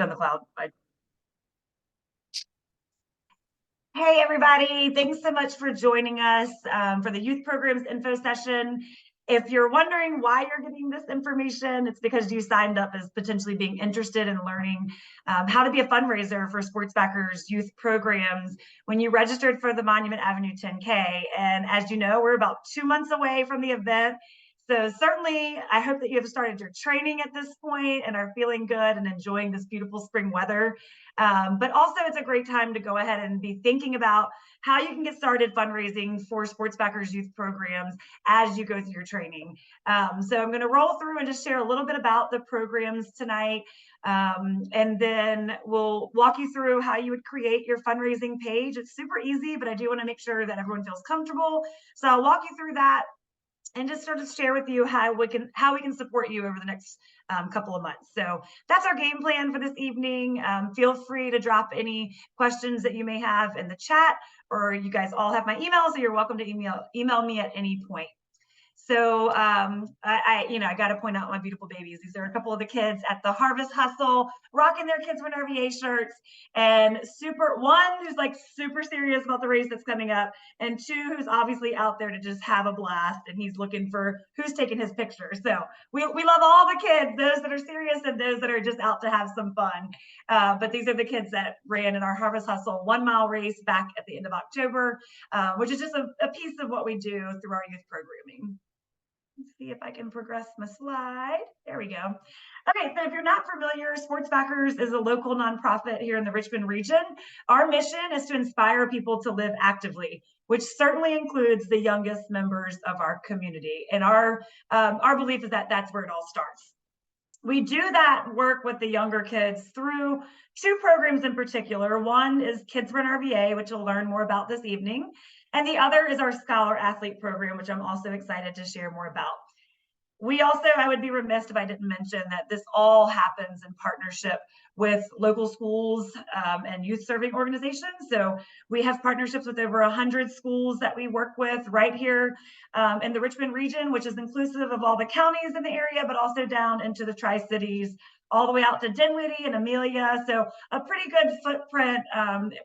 on the cloud. Hey, everybody. Thanks so much for joining us for the Youth Programs Info Session. If you're wondering why you're getting this information, it's because you signed up as potentially being interested in learning how to be a fundraiser for Sportsbackers youth programs when you registered for the Monument Avenue 10K. And as you know, we're about 2 months away from the event. So certainly, I hope that you have started your training at this point and are feeling good and enjoying this beautiful spring weather. But also, it's a great time to go ahead and be thinking about how you can get started fundraising for Sportsbackers youth programs as you go through your training. So I'm going to roll through and just share a little bit about the programs tonight. And then we'll walk you through how you would create your fundraising page. It's super easy, but I do want to make sure that everyone feels comfortable. So I'll walk you through that and just sort of share with you how we can support you over the next couple of months. So that's our game plan for this evening. Feel free to drop any questions that you may have in the chat, or you guys all have my email, so you're welcome to email me at any point. So I got to point out my beautiful babies. These are a couple of the kids at the Harvest Hustle, rocking their Kids Win RVA shirts, and one who's like super serious about the race that's coming up, and two who's obviously out there to just have a blast, and he's looking for who's taking his picture. So we love all the kids, those that are serious and those that are just out to have some fun. But these are the kids that ran in our Harvest Hustle 1 mile race back at the end of October, which is just a piece of what we do through our youth programming. Let's see if I can progress my slide. There we go. Okay, so if you're not familiar, Sportsbackers is a local nonprofit here in the Richmond region. Our mission is to inspire people to live actively, which certainly includes the youngest members of our community. And our belief is that that's where it all starts. We do that work with the younger kids through 2 programs in particular. One is Kids Run RVA, which you'll learn more about this evening. And the other is our Scholar Athlete program, which I'm also excited to share more about. We also, I would be remiss if I didn't mention that this all happens in partnership with local schools and youth serving organizations. So we have partnerships with over 100 schools that we work with right here in the Richmond region, which is inclusive of all the counties in the area, but also down into the Tri-Cities, all the way out to Dinwiddie and Amelia. So a pretty good footprint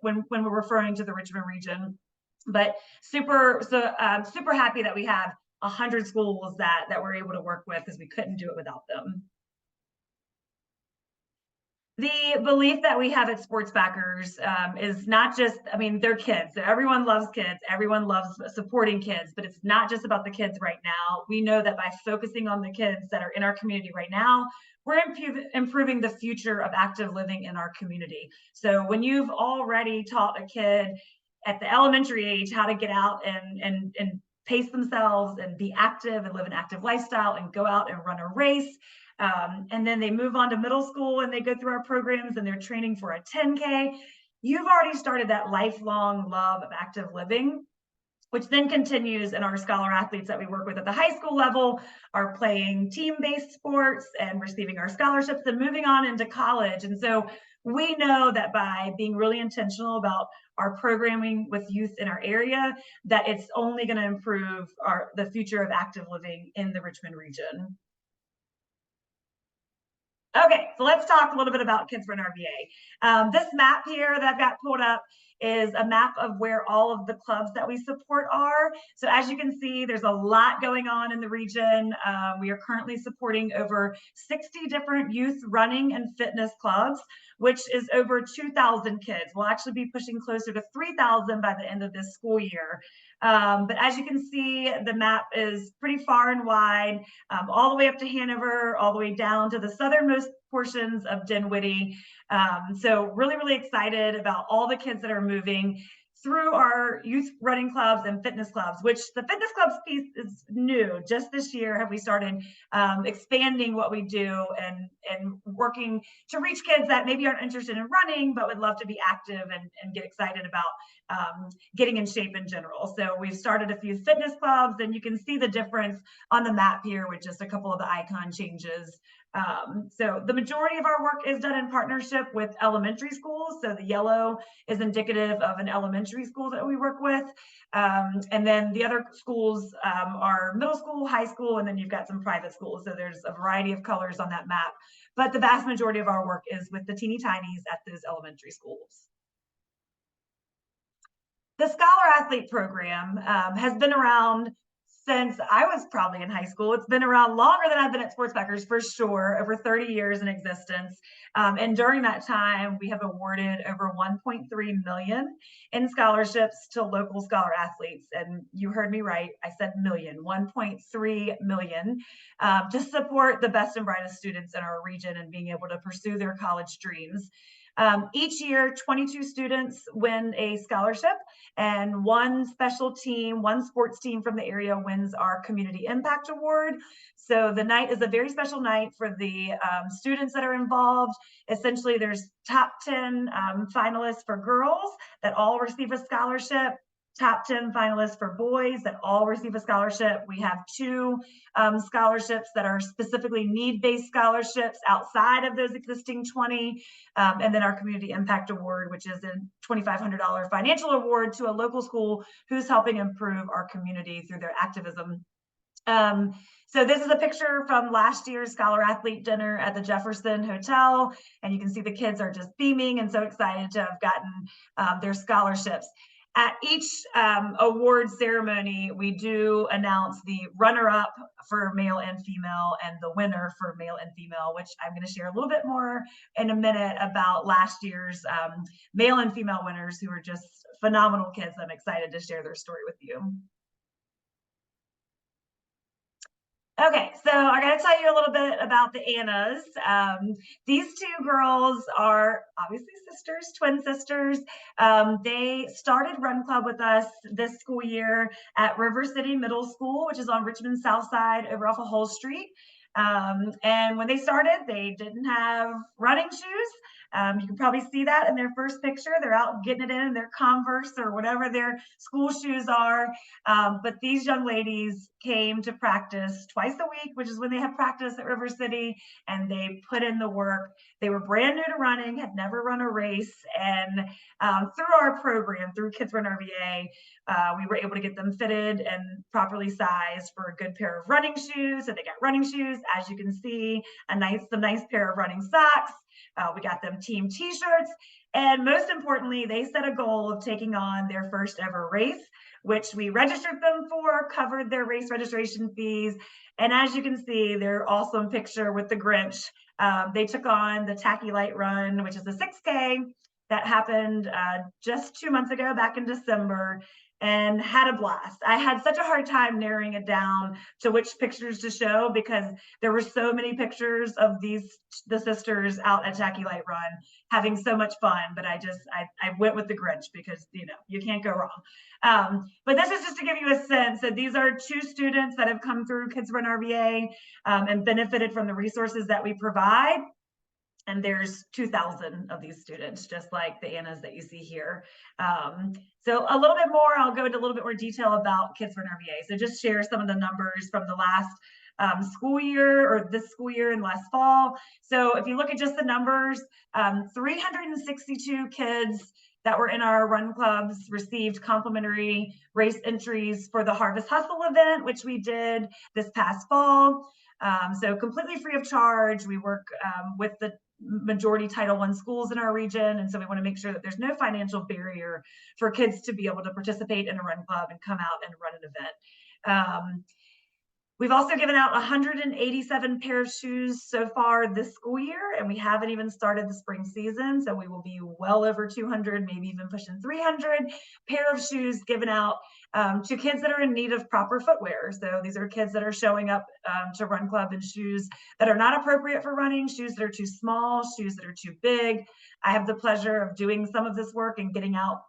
when we're referring to the Richmond region. But super happy that we have 100 schools that we're able to work with, because we couldn't do it without them. The belief that we have at Sportsbackers is not just, they're kids. So everyone loves kids. Everyone loves supporting kids, but it's not just about the kids right now. We know that by focusing on the kids that are in our community right now, we're improving the future of active living in our community. So when you've already taught a kid at the elementary age how to get out and pace themselves and be active and live an active lifestyle and go out and run a race, and then they move on to middle school and they go through our programs and they're training for a 10K, you've already started that lifelong love of active living, which then continues in our scholar athletes that we work with at the high school level, are playing team-based sports and receiving our scholarships and moving on into college. And so we know that by being really intentional about our programming with youth in our area, that it's only going to improve the future of active living in the Richmond region. Okay, so let's talk a little bit about Kids Run RVA. This map here that I've got pulled up is a map of where all of the clubs that we support are. So as you can see, there's a lot going on in the region. We are currently supporting over 60 different youth running and fitness clubs, which is over 2,000 kids. We'll actually be pushing closer to 3,000 by the end of this school year. But as you can see, the map is pretty far and wide, all the way up to Hanover, all the way down to the southernmost portions of Dinwiddie. So really, really excited about all the kids that are moving through our youth running clubs and fitness clubs, which the fitness clubs piece is new. Just this year have we started expanding what we do and working to reach kids that maybe aren't interested in running, but would love to be active and get excited about getting in shape in general. So we've started a few fitness clubs, and you can see the difference on the map here with just a couple of the icon changes. So the majority of our work is done in partnership with elementary schools. So the yellow is indicative of an elementary school that we work with. And then the other schools are middle school, high school, and then you've got some private schools. So there's a variety of colors on that map. but the vast majority of our work is with the teeny tinies at those elementary schools. The Scholar Athlete Program has been around since I was probably in high school. It's been around longer than I've been at Sportsbackers, for sure, over 30 years in existence. And during that time, we have awarded over 1.3 million in scholarships to local scholar athletes. And you heard me right, I said million, 1.3 million, to support the best and brightest students in our region and being able to pursue their college dreams. Each year, 22 students win a scholarship, and one special team, one sports team from the area wins our Community Impact Award. So the night is a very special night for the students that are involved. Essentially, there's top 10 finalists for girls that all receive a scholarship, top 10 finalists for boys that all receive a scholarship. We have 2 scholarships that are specifically need-based scholarships outside of those existing 20. And then our Community Impact Award, which is a $2,500 financial award to a local school who's helping improve our community through their activism. So this is a picture from last year's Scholar Athlete Dinner at the Jefferson Hotel. And you can see the kids are just beaming and so excited to have gotten their scholarships. At each award ceremony, we do announce the runner-up for male and female and the winner for male and female, which I'm going to share a little bit more in a minute about last year's male and female winners who are just phenomenal kids. I'm excited to share their story with you. Okay, so I got to tell you a little bit about the Annas. These 2 girls are obviously sisters, twin sisters. They started Run Club with us this school year at River City Middle School, which is on Richmond's South Side over off of Hull Street. And when they started, they didn't have running shoes. You can probably see that in their first picture. They're out getting it in their Converse or whatever their school shoes are. But these young ladies came to practice twice a week, which is when they have practice at River City, and they put in the work. They were brand new to running, had never run a race, and through our program, through Kids Run RVA, we were able to get them fitted and properly sized for a good pair of running shoes. So they got running shoes, as you can see, some nice pair of running socks. We got them team t-shirts, and most importantly, they set a goal of taking on their first ever race, which we registered them for, covered their race registration fees. And as you can see, their awesome picture with the Grinch, they took on the Tacky Light Run, which is a 6K that happened just 2 months ago, back in December, and had a blast. I had such a hard time narrowing it down to which pictures to show because there were so many pictures of the sisters out at Tacky Light Run having so much fun, but I went with the Grinch because, you can't go wrong. But this is just to give you a sense that these are 2 students that have come through Kids Run RVA and benefited from the resources that we provide. And there's 2,000 of these students, just like the Annas that you see here. So a little bit more, I'll go into a little bit more detail about Kids Run RVA. So just share some of the numbers from the last school year or this school year and last fall. So if you look at just the numbers, 362 kids that were in our run clubs received complimentary race entries for the Harvest Hustle event, which we did this past fall. So completely free of charge. We work with the majority Title I schools in our region. And so we want to make sure that there's no financial barrier for kids to be able to participate in a run club and come out and run an event. We've also given out 187 pair of shoes so far this school year, and we haven't even started the spring season. So we will be well over 200, maybe even pushing 300 pair of shoes given out to kids that are in need of proper footwear. So these are kids that are showing up to Run Club in shoes that are not appropriate for running, shoes that are too small, shoes that are too big. I have the pleasure of doing some of this work and getting out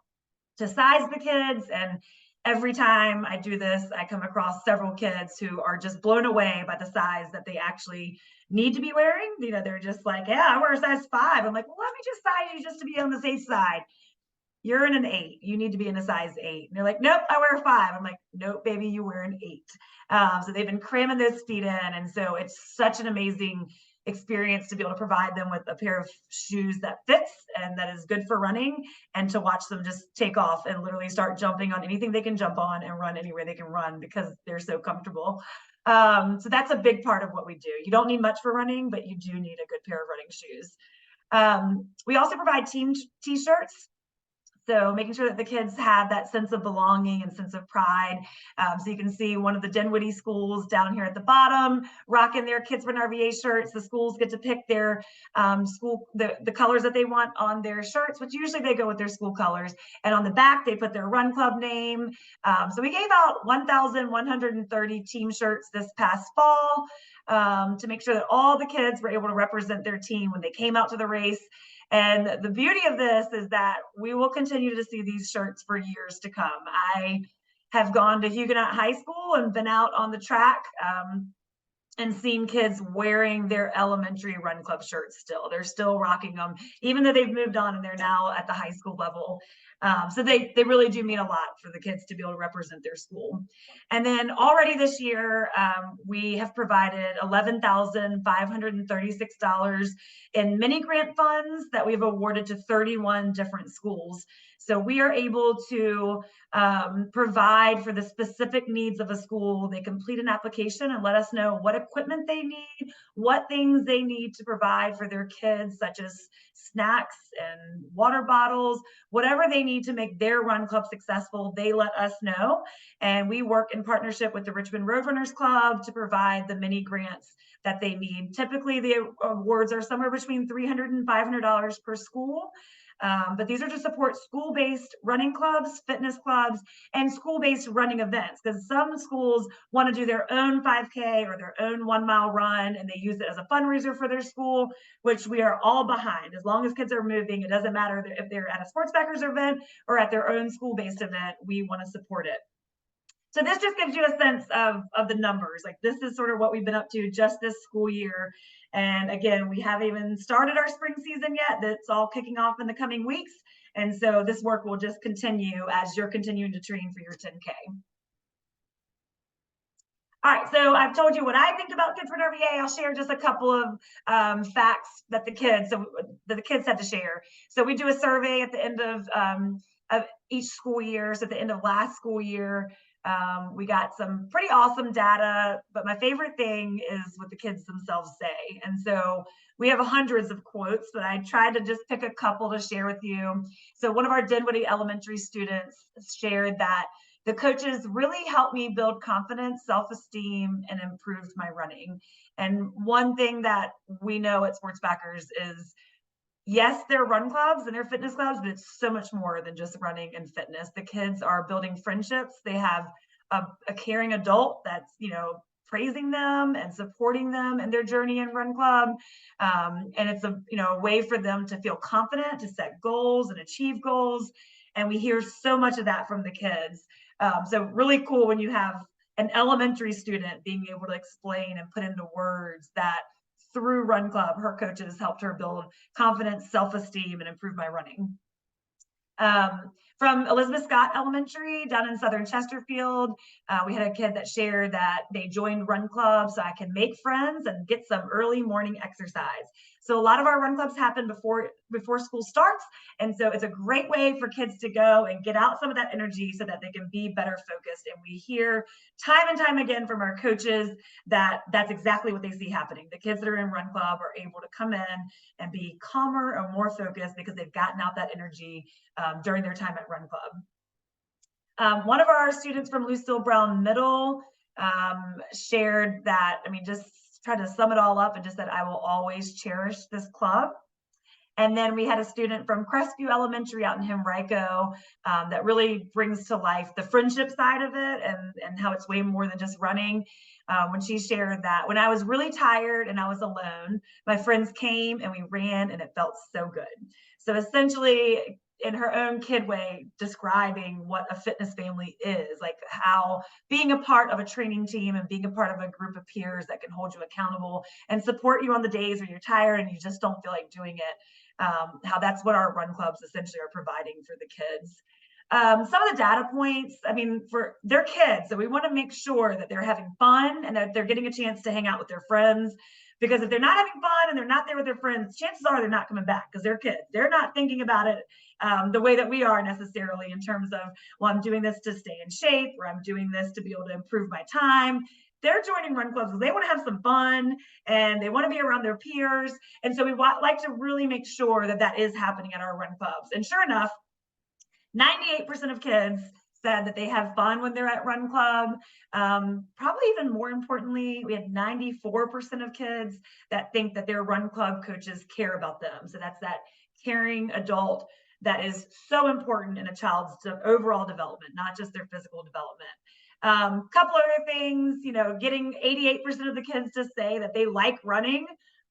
to size the kids, and every time I do this, I come across several kids who are just blown away by the size that they actually need to be wearing. They're just like, yeah, I wear a size 5. I'm like, well, let me just size you just to be on the safe side. You're in an 8. You need to be in a size 8. And they're like, nope, I wear a 5. I'm like, nope, baby, you wear an 8. So they've been cramming those feet in. And so it's such an amazing experience to be able to provide them with a pair of shoes that fits and that is good for running, and to watch them just take off and literally start jumping on anything they can jump on and run anywhere they can run because they're so comfortable. So that's a big part of what we do. You don't need much for running, but you do need a good pair of running shoes. We also provide team t-shirts. So making sure that the kids have that sense of belonging and sense of pride. So you can see one of the Dinwiddie schools down here at the bottom, rocking their Kids Run RVA shirts. The schools get to pick their the colors that they want on their shirts, which usually they go with their school colors. And on the back, they put their run club name. So we gave out 1,130 team shirts this past fall to make sure that all the kids were able to represent their team when they came out to the race. And the beauty of this is that we will continue to see these shirts for years to come. I have gone to Huguenot High School and been out on the track and seen kids wearing their elementary run club shirts still. They're still rocking them, even though they've moved on and they're now at the high school level. So they really do mean a lot for the kids to be able to represent their school. And then already this year, we have provided $11,536 in mini grant funds that we've awarded to 31 different schools. So we are able to provide for the specific needs of a school. They complete an application and let us know what equipment they need, what things they need to provide for their kids, such as snacks and water bottles, whatever they need to make their run club successful, they let us know. And we work in partnership with the Richmond Roadrunners Club to provide the mini grants that they need. Typically, the awards are somewhere between $300 and $500 per school. But these are to support school-based running clubs, fitness clubs, and school-based running events, because some schools want to do their own 5K or their own 1 mile run, and they use it as a fundraiser for their school, which we are all behind. As long as kids are moving, it doesn't matter if they're at a sports backers event or at their own school-based event, we want to support it. So this just gives you a sense of the numbers. Like, this is sort of what we've been up to just this school year. And again, we haven't even started our spring season yet. That's all kicking off in the coming weeks. And so this work will just continue as you're continuing to train for your 10K. All right, so I've told you what I think about Kids Run RVA. I'll share just a couple of facts that the kids had to share. So we do a survey at the end of each school year. So at the end of last school year, we got some pretty awesome data, but my favorite thing is what the kids themselves say. And so we have hundreds of quotes, but I tried to just pick a couple to share with you. So one of our Dinwiddie Elementary students shared that the coaches really helped me build confidence, self-esteem, and improved my running. And one thing that we know at Sports Backers is, yes, they're run clubs and they're fitness clubs, but it's so much more than just running and fitness. The kids are building friendships. They have a caring adult that's, praising them and supporting them in their journey in run club. And it's a way for them to feel confident, to set goals and achieve goals. And we hear so much of that from the kids. So really cool when you have an elementary student being able to explain and put into words that through Run Club, her coaches helped her build confidence, self-esteem, and improve my running. From Elizabeth Scott Elementary down in Southern Chesterfield, we had a kid that shared that they joined Run Club so I can make friends and get some early morning exercise. So a lot of our run clubs happen before school starts. And so it's a great way for kids to go and get out some of that energy so that they can be better focused. And we hear time and time again from our coaches that that's exactly what they see happening. The kids that are in run club are able to come in and be calmer or more focused because they've gotten out that energy during their time at run club. One of our students from Lucille Brown Middle shared that, just tried to sum it all up and just said, I will always cherish this club. And then we had a student from Crestview Elementary out in Henrico that really brings to life the friendship side of it and how it's way more than just running. When she shared that when I was really tired and I was alone, my friends came and we ran and it felt so good. So essentially, in her own kid way, describing what a fitness family is, like how being a part of a training team and being a part of a group of peers that can hold you accountable and support you on the days when you're tired and you just don't feel like doing it, how that's what our run clubs essentially are providing for the kids. Some of the data points, for their kids, so we want to make sure that they're having fun and that they're getting a chance to hang out with their friends. Because if they're not having fun and they're not there with their friends, chances are they're not coming back because they're kids. They're not thinking about it the way that we are necessarily in terms of, well, I'm doing this to stay in shape or I'm doing this to be able to improve my time. they're joining run clubs because they want to have some fun and they want to be around their peers. And so we like to really make sure that that is happening at our run clubs. And sure enough, 98% of kids said that they have fun when they're at run club. Probably even more importantly, we had 94% of kids that think that their run club coaches care about them. So that's that caring adult that is so important in a child's overall development, not just their physical development. Couple other things, you know, getting 88% of the kids to say that they like running.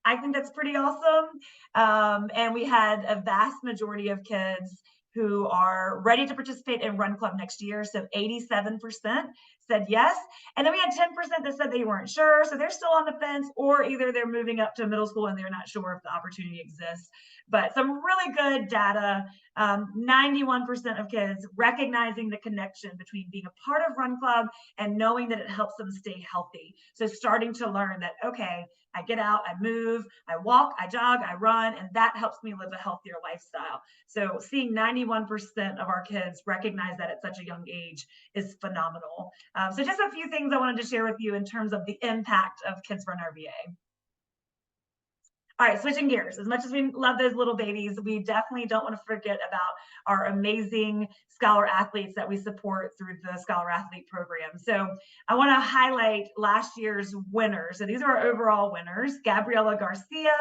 I think that's pretty awesome. And we had a vast majority of kids who are ready to participate in Run Club next year. So 87% said yes. And then we had 10% that said they weren't sure. So they're still on the fence, or either they're moving up to middle school and they're not sure if the opportunity exists. But some really good data. 91% of kids recognizing the connection between being a part of Run Club and knowing that it helps them stay healthy. So starting to learn that, okay, I get out, I move, I walk, I jog, I run, and that helps me live a healthier lifestyle. So seeing 91% of our kids recognize that at such a young age is phenomenal. So just a few things I wanted to share with you in terms of the impact of Kids Run RVA. All right, switching gears. As much as we love those little babies, we definitely don't want to forget about our amazing scholar athletes that we support through the Scholar Athlete program. So I want to highlight last year's winners. So these are our overall winners: Gabriela Garcia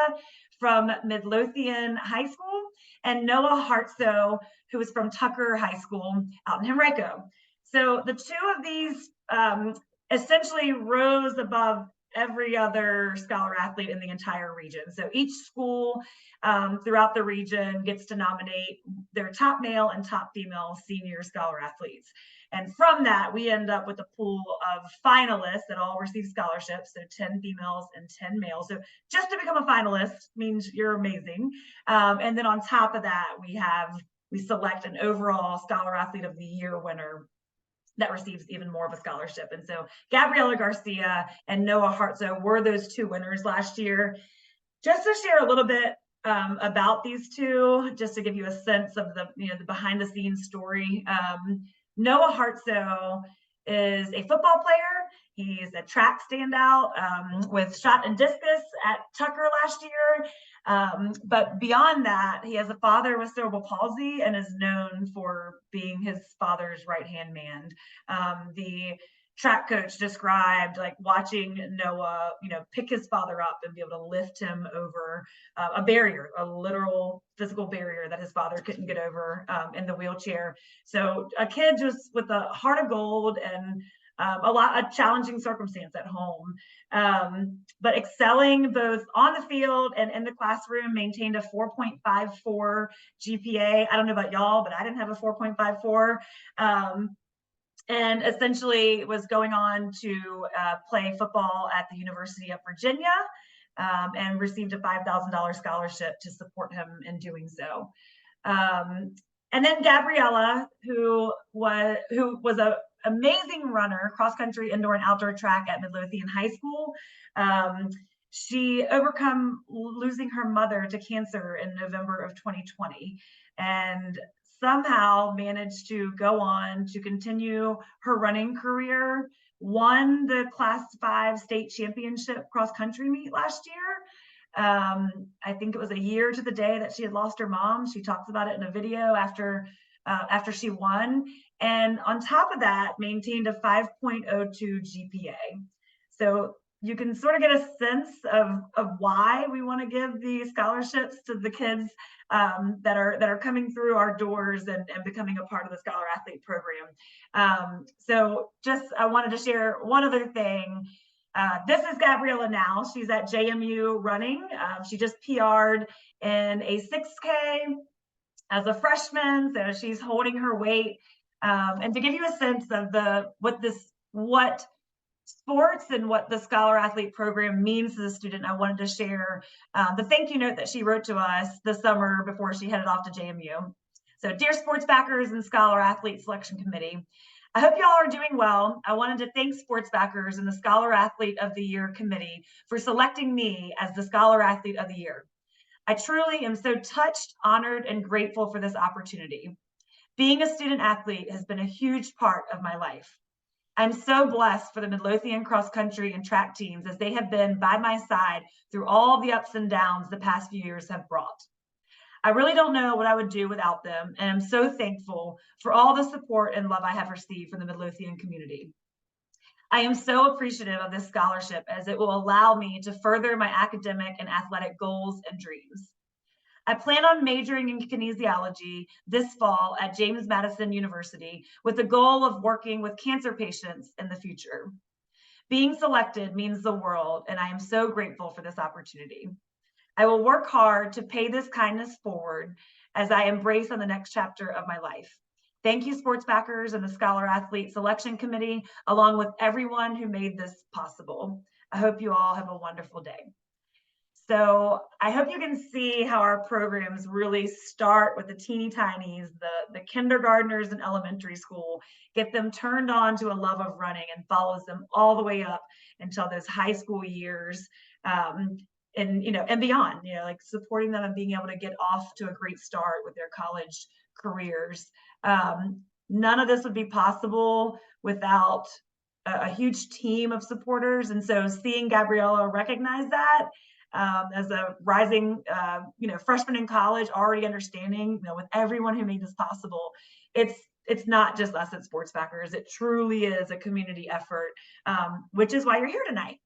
from Midlothian High School and Noah Hartso, who was from Tucker High School out in Henrico. So the two of these essentially rose above every other scholar athlete in the entire region. So each school throughout the region gets to nominate their top male and top female senior scholar athletes. And from that, we end up with a pool of finalists that all receive scholarships. So 10 females and 10 males. So just to become a finalist means you're amazing. And then on top of that, we select an overall Scholar Athlete of the Year winner that receives even more of a scholarship. And so Gabriela Garcia and Noah Hartso were those two winners last year. Just to share a little bit about these two, just to give you a sense of the behind the scenes story. Noah Hartso is a football player. He's a track standout with shot and discus at Tucker last year. But beyond that, he has a father with cerebral palsy and is known for being his father's right-hand man. The track coach described like watching Noah, pick his father up and be able to lift him over a barrier, a literal physical barrier that his father couldn't get over in the wheelchair. So a kid just with a heart of gold and a challenging circumstance at home, but excelling both on the field and in the classroom. Maintained a 4.54 GPA. I don't know about y'all, but I didn't have a 4.54. And essentially was going on to play football at the University of Virginia and received a $5,000 scholarship to support him in doing so. And then Gabriela, who was an amazing runner, cross-country, indoor and outdoor track at Midlothian High School. She overcome losing her mother to cancer in November of 2020 and somehow managed to go on to continue her running career, won the Class 5 state championship cross-country meet last year. I think it was a year to the day that she had lost her mom. She talks about it in a video after she won. And on top of that, maintained a 5.02 GPA. So you can sort of get a sense of why we want to give the scholarships to the kids that are coming through our doors and becoming a part of the Scholar Athlete program. So just I wanted to share one other thing. This is Gabriela now. She's at JMU running. She just PR'd in a 6K as a freshman, so she's holding her weight. And to give you a sense of what sports and what the Scholar Athlete program means to the student, I wanted to share the thank you note that she wrote to us this summer before she headed off to JMU. So, dear sports backers and Scholar Athlete Selection Committee, I hope y'all are doing well. I wanted to thank sports backers and the Scholar Athlete of the Year committee for selecting me as the Scholar Athlete of the Year. I truly am so touched, honored, and grateful for this opportunity. Being a student athlete has been a huge part of my life. I'm so blessed for the Midlothian cross country and track teams as they have been by my side through all the ups and downs the past few years have brought. I really don't know what I would do without them, and I'm so thankful for all the support and love I have received from the Midlothian community. I am so appreciative of this scholarship as it will allow me to further my academic and athletic goals and dreams. I plan on majoring in kinesiology this fall at James Madison University with the goal of working with cancer patients in the future. Being selected means the world, and I am so grateful for this opportunity. I will work hard to pay this kindness forward as I embrace on the next chapter of my life. Thank you, sports backers and the Scholar Athlete Selection Committee, along with everyone who made this possible. I hope you all have a wonderful day. So I hope you can see how our programs really start with the teeny tinies, the kindergartners and elementary school, get them turned on to a love of running and follows them all the way up until those high school years. And beyond, like supporting them and being able to get off to a great start with their college careers. None of this would be possible without a huge team of supporters. And so seeing Gabriella recognize that as a rising, freshman in college, already understanding, with everyone who made this possible, it's not just us at Sports Backers. It truly is a community effort, which is why you're here tonight.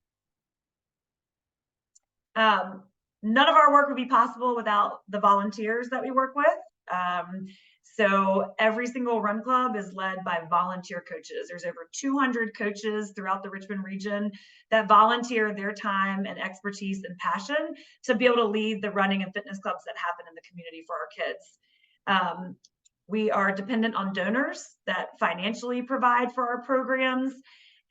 None of our work would be possible without the volunteers that we work with. So every single run club is led by volunteer coaches. There's over 200 coaches throughout the Richmond region that volunteer their time and expertise and passion to be able to lead the running and fitness clubs that happen in the community for our kids. We are dependent on donors that financially provide for our programs.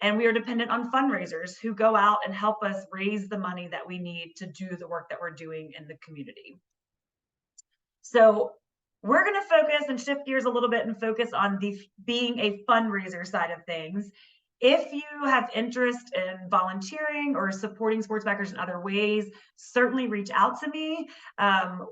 And we are dependent on fundraisers who go out and help us raise the money that we need to do the work that we're doing in the community. So we're going to focus and shift gears a little bit and focus on being a fundraiser side of things. If you have interest in volunteering or supporting sports backers in other ways, certainly reach out to me.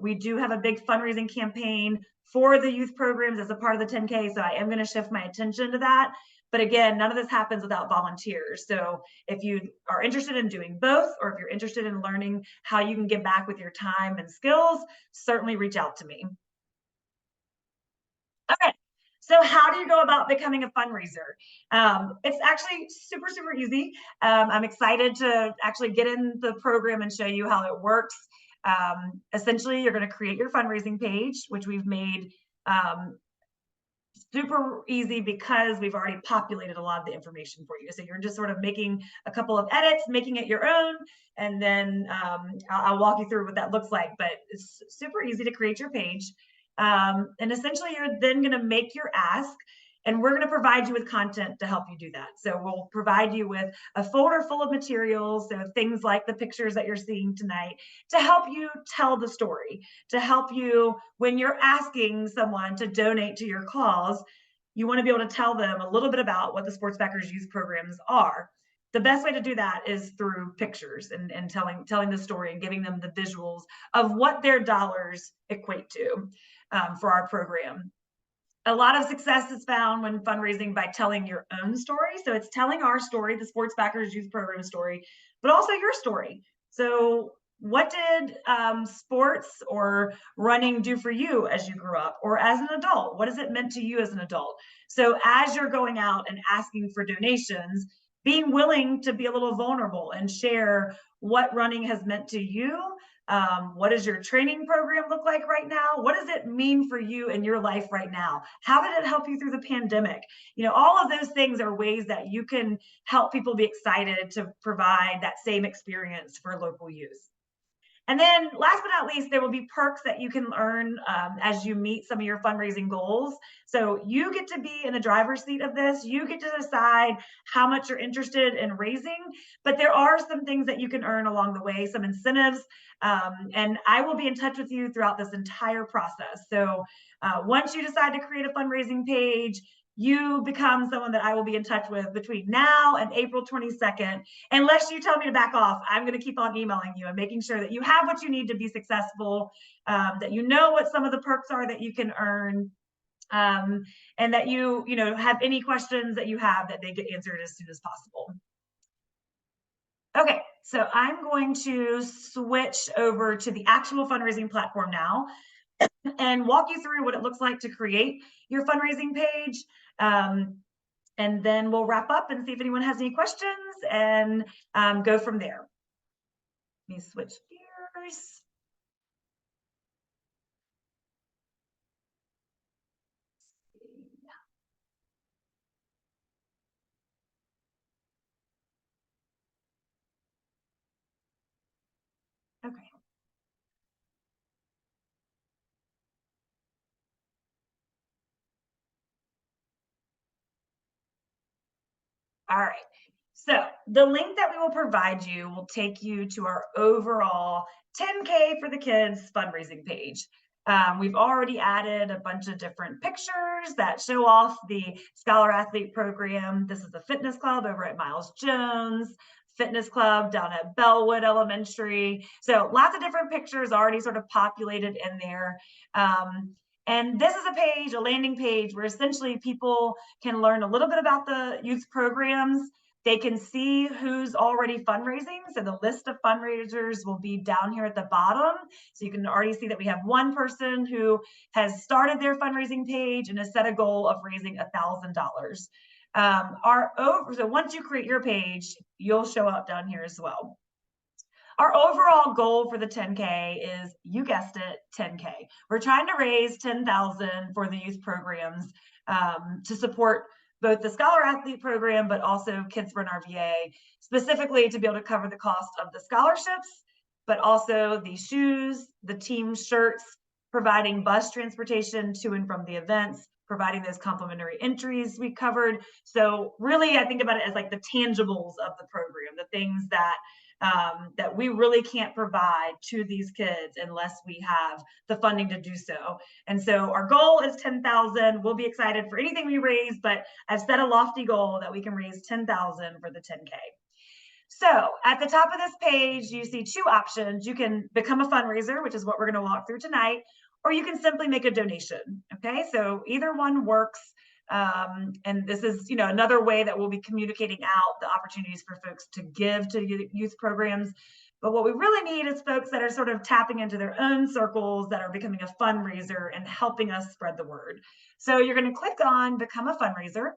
We do have a big fundraising campaign for the youth programs as a part of the 10K, so I am going to shift my attention to that. But again, none of this happens without volunteers. So if you are interested in doing both, or if you're interested in learning how you can give back with your time and skills, certainly reach out to me. Okay, so how do you go about becoming a fundraiser? It's actually super, super easy. I'm excited to actually get in the program and show you how it works. Essentially, you're going to create your fundraising page, which we've made super easy because we've already populated a lot of the information for you. So you're just sort of making a couple of edits, making it your own, and then I'll walk you through what that looks like. But it's super easy to create your page. And essentially, you're then going to make your ask, and we're going to provide you with content to help you do that. So we'll provide you with a folder full of materials, so things like the pictures that you're seeing tonight, to help you tell the story, to help you when you're asking someone to donate to your cause. You want to be able to tell them a little bit about what the Sports Backers youth programs are. The best way to do that is through pictures and telling the story and giving them the visuals of what their dollars equate to for our program. A lot of success is found when fundraising by telling your own story. So it's telling our story, the Sports Backers Youth Program story, but also your story. So what did sports or running do for you as you grew up or as an adult? What has it meant to you as an adult? So as you're going out and asking for donations, being willing to be a little vulnerable and share what running has meant to you. What does your training program look like right now? What does it mean for you in your life right now? How did it help you through the pandemic? All of those things are ways that you can help people be excited to provide that same experience for local youth. And then last but not least, there will be perks that you can earn as you meet some of your fundraising goals. So you get to be in the driver's seat of this. You get to decide how much you're interested in raising, but there are some things that you can earn along the way, some incentives. And I will be in touch with you throughout this entire process. So once you decide to create a fundraising page, you become someone that I will be in touch with between now and April 22nd. Unless you tell me to back off, I'm going to keep on emailing you and making sure that you have what you need to be successful, that you know what some of the perks are that you can earn. and that you have any questions that you have, that they get answered as soon as possible. Okay, so I'm going to switch over to the actual fundraising platform now and walk you through what it looks like to create your fundraising page. And then we'll wrap up and see if anyone has any questions, and go from there. Let me switch gears. Okay. All right. So the link that we will provide you will take you to our overall 10K for the Kids fundraising page. We've already added a bunch of different pictures that show off the Scholar Athlete program. This is the fitness club over at Miles Jones Fitness Club down at Bellwood Elementary. So lots of different pictures already sort of populated in there. And this is a page, a landing page, where essentially people can learn a little bit about the youth programs. They can see who's already fundraising. So the list of fundraisers will be down here at the bottom. So you can already see that we have one person who has started their fundraising page and has set a goal of raising $1,000. So once you create your page, you'll show up down here as well. Our overall goal for the 10K is, you guessed it, 10K. We're trying to raise 10,000 for the youth programs to support both the Scholar Athlete program, but also Kids Run RVA, specifically to be able to cover the cost of the scholarships, but also the shoes, the team shirts, providing bus transportation to and from the events, providing those complimentary entries we covered. So really, I think about it as like the tangibles of the program, the things that that we really can't provide to these kids unless we have the funding to do so. And so our goal is 10,000. We'll be excited for anything we raise, but I've set a lofty goal that we can raise 10,000 for the 10K. So at the top of this page, you see two options. You can become a fundraiser, which is what we're going to walk through tonight, or you can simply make a donation. Okay, so either one works. And this is, another way that we'll be communicating out the opportunities for folks to give to youth programs. But what we really need is folks that are sort of tapping into their own circles, that are becoming a fundraiser and helping us spread the word. So you're going to click on Become a Fundraiser.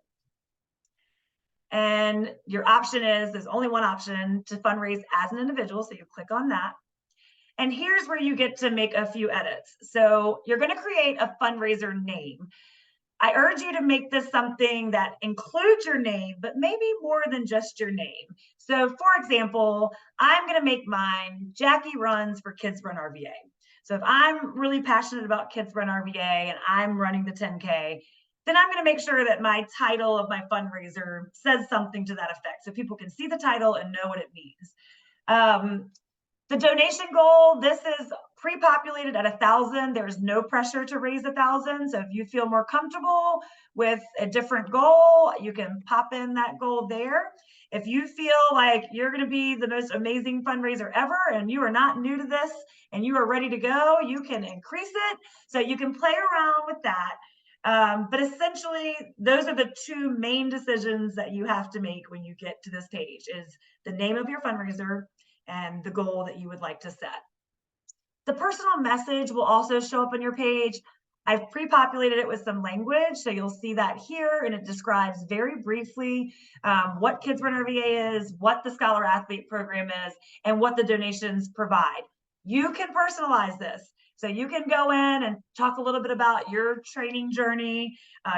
And your option is, there's only one option to fundraise as an individual. So you click on that. And here's where you get to make a few edits. So you're going to create a fundraiser name. I urge you to make this something that includes your name, but maybe more than just your name. So for example, I'm going to make mine Jackie Runs for Kids Run RVA. So if I'm really passionate about Kids Run RVA and I'm running the 10K, then I'm going to make sure that my title of my fundraiser says something to that effect, so people can see the title and know what it means. The donation goal, this is pre-populated at 1,000. There's no pressure to raise 1,000. So if you feel more comfortable with a different goal, you can pop in that goal there. If you feel like you're going to be the most amazing fundraiser ever and you are not new to this and you are ready to go, you can increase it. So you can play around with that. But essentially, those are the two main decisions that you have to make when you get to this page: is the name of your fundraiser and the goal that you would like to set. The personal message will also show up on your page. I've pre-populated it with some language, so you'll see that here, and it describes very briefly what Kids Run RVA is, what the Scholar Athlete program is, and what the donations provide. You can personalize this. So you can go in and talk a little bit about your training journey.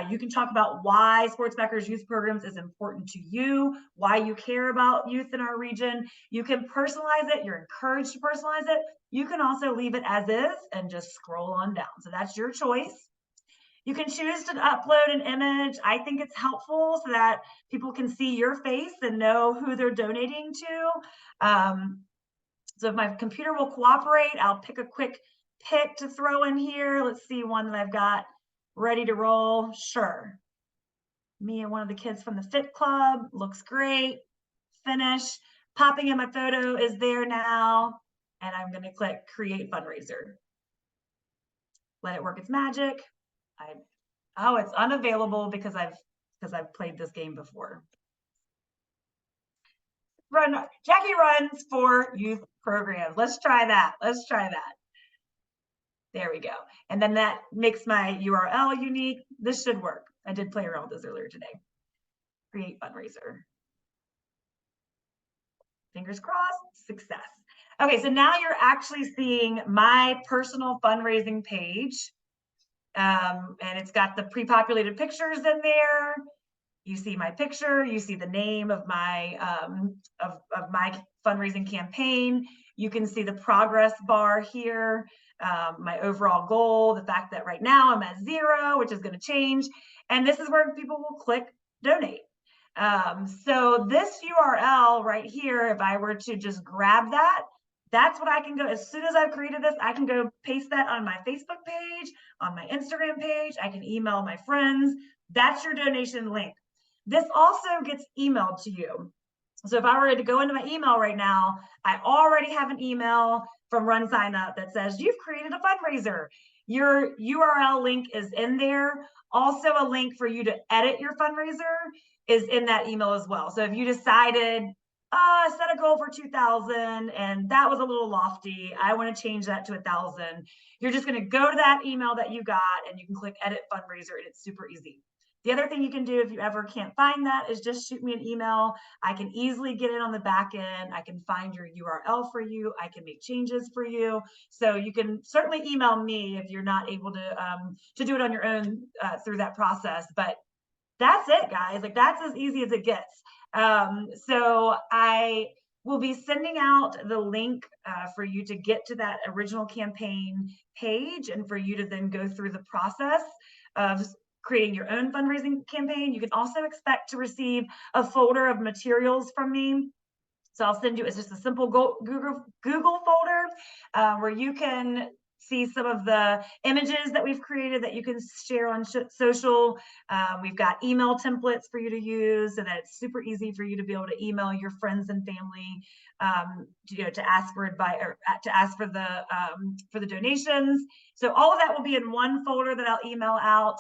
You can talk about why Sportsbackers Youth Programs is important to you, why you care about youth in our region. You can personalize it. You're encouraged to personalize it. You can also leave it as is and just scroll on down. So that's your choice. You can choose to upload an image. I think it's helpful so that people can see your face and know who they're donating to. So if my computer will cooperate, I'll pick a quick pic to throw in here. Let's see one that I've got ready to roll. Sure. Me and one of the kids from the Fit Club. Looks great. Finish. Popping in my photo is there now. And I'm going to click Create Fundraiser. Let it work its magic. I Oh, it's unavailable because I've played this game before. Jackie runs for youth programs. Let's try that. Let's try that. There we go. And then that makes my URL unique. This should work. I did play around with this earlier today. Create fundraiser. Fingers crossed, success. Okay, so now you're actually seeing my personal fundraising page. And it's got the pre-populated pictures in there. You see my picture, you see the name of my of my fundraising campaign. You can see the progress bar here, my overall goal, the fact that right now I'm at 0, which is going to change. And this is where people will click donate. So this URL right here, if I were to just grab that, that's what I can go, as soon as I've created this, I can go paste that on my Facebook page, on my Instagram page. I can email my friends. That's your donation link. This also gets emailed to you. So if I were to go into my email right now, I already have an email from Run Sign Up that says, you've created a fundraiser. Your URL link is in there. Also a link for you to edit your fundraiser is in that email as well. So if you decided, set a goal for 2,000 and that was a little lofty, I want to change that to 1,000, you're just going to go to that email that you got and you can click edit fundraiser and it's super easy. The other thing you can do if you ever can't find that is just shoot me an email. I can easily get in on the back end. I can find your URL for you. I can make changes for you. So you can certainly email me if you're not able to do it on your own through that process. But that's it, guys. Like, that's as easy as it gets. So I will be sending out the link for you to get to that original campaign page and for you to then go through the process of creating your own fundraising campaign. You can also expect to receive a folder of materials from me. So I'll send you, it's just a simple Google folder where you can see some of the images that we've created that you can share on social. We've got email templates for you to use so that it's super easy for you to be able to email your friends and family, to ask for advice or to ask for the donations. So all of that will be in one folder that I'll email out.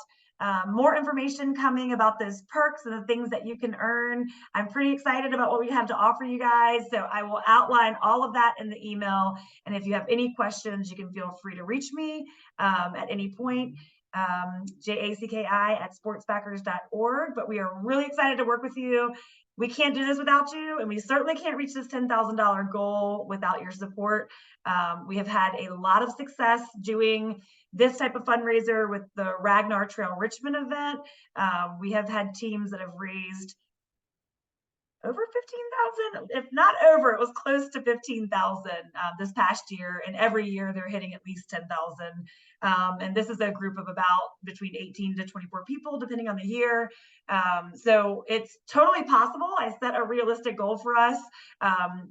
More information coming about those perks and the things that you can earn. I'm pretty excited about what we have to offer you guys. So I will outline all of that in the email. And if you have any questions, you can feel free to reach me at any point. JACKI@sportsbackers.org. But we are really excited to work with you. We can't do this without you, and we certainly can't reach this $10,000 goal without your support. We have had a lot of success doing this type of fundraiser with the Ragnar Trail Richmond event. We have had teams that have raised over 15,000, if not over, it was close to 15,000 this past year. And every year they're hitting at least 10,000. And this is a group of about between 18 to 24 people, depending on the year. So it's totally possible. I set a realistic goal for us,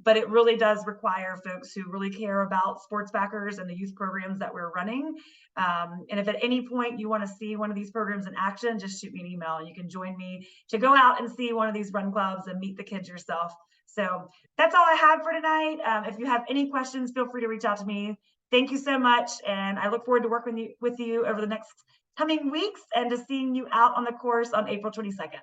but it really does require folks who really care about sports backers and the youth programs that we're running. And if at any point you want to see one of these programs in action, just shoot me an email and you can join me to go out and see one of these run clubs and meet the kids yourself. So that's all I have for tonight. If you have any questions, feel free to reach out to me. Thank you so much. And I look forward to working with you over the next coming weeks and to seeing you out on the course on April 22nd.